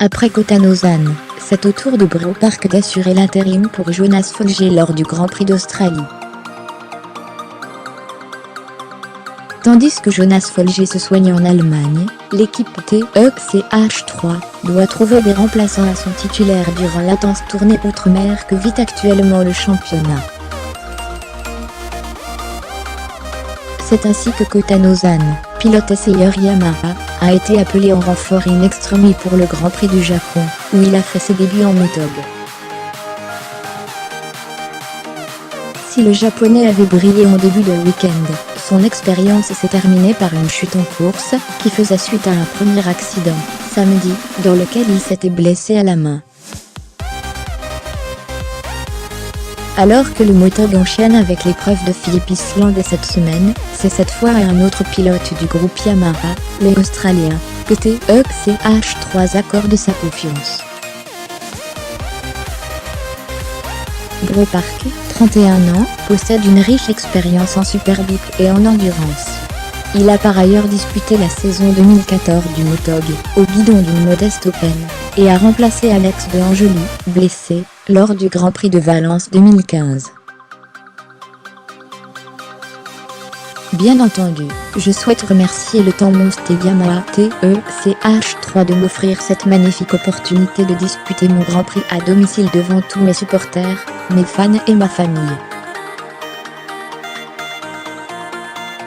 Après Kota Nozan, c'est au tour de Bro Park d'assurer l'intérim pour Jonas Folger lors du Grand Prix d'Australie. Tandis que Jonas Folger se soigne en Allemagne, l'équipe TECH3 doit trouver des remplaçants à son titulaire durant l'intense tournée outre-mer que vit actuellement le championnat. C'est ainsi que Kota Nozan, pilote essayeur Yamaha, a été appelé en renfort in extremis pour le Grand Prix du Japon, où il a fait ses débuts en motogue. Si le japonais avait brillé en début de week-end, son expérience s'est terminée par une chute en course, qui faisait suite à un premier accident, samedi, dans lequel il s'était blessé à la main. Alors que le motogue enchaîne avec l'épreuve de Phillip Island cette semaine, c'est cette fois un autre pilote du groupe Yamaha, l'Australien, que TECH3 accorde sa confiance. Bro Park, 31 ans, possède une riche expérience en Superbike et en endurance. Il a par ailleurs disputé la saison 2014 du motogue, au guidon d'une modeste Open, et a remplacé Alex De Angeli, blessé, lors du Grand Prix de Valence 2015. Bien entendu, je souhaite remercier le temps monstre Yamaha TECH3 de m'offrir cette magnifique opportunité de disputer mon Grand Prix à domicile devant tous mes supporters, mes fans et ma famille.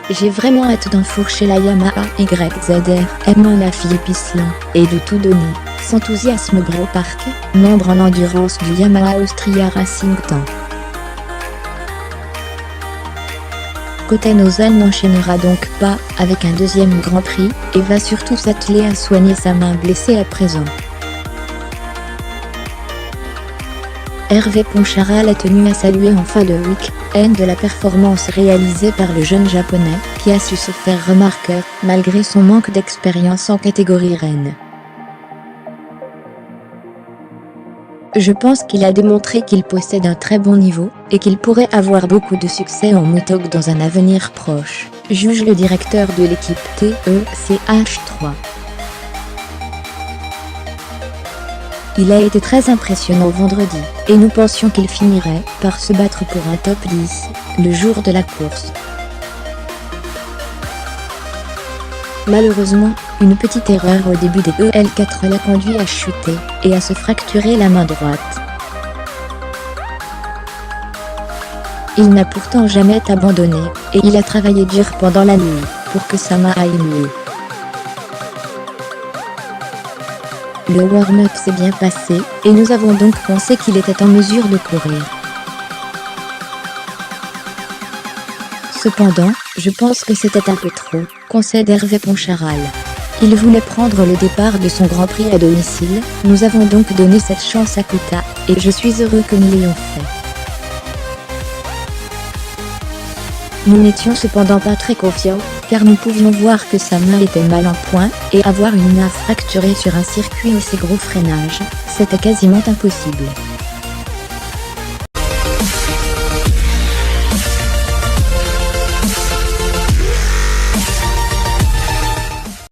J'ai vraiment hâte d'enfourcher la Yamaha YZR M1 à Phillip Island, et de tout donner, s'enthousiasme Bro Park, membre en endurance du Yamaha Austria Racing Team. Kota Nozan n'enchaînera donc pas avec un deuxième Grand Prix, et va surtout s'atteler à soigner sa main blessée à présent. Hervé Poncharal a tenu à saluer en fin de week-end la performance réalisée par le jeune japonais, qui a su se faire remarquer, malgré son manque d'expérience en catégorie reine. Je pense qu'il a démontré qu'il possède un très bon niveau, et qu'il pourrait avoir beaucoup de succès en motogue dans un avenir proche, juge le directeur de l'équipe TECH3. Il a été très impressionnant vendredi, et nous pensions qu'il finirait par se battre pour un top 10, le jour de la course. Malheureusement, une petite erreur au début des EL4 l'a conduit à chuter, et à se fracturer la main droite. Il n'a pourtant jamais abandonné, et il a travaillé dur pendant la nuit, pour que sa main aille mieux. Le warm-up s'est bien passé, et nous avons donc pensé qu'il était en mesure de courir. Cependant, je pense que c'était un peu trop, concède Hervé Poncharal. Il voulait prendre le départ de son Grand Prix à domicile, nous avons donc donné cette chance à Kota, et je suis heureux que nous l'ayons fait. Nous n'étions cependant pas très confiants, car nous pouvions voir que sa main était mal en point, et avoir une main fracturée sur un circuit aussi gros freinage, c'était quasiment impossible.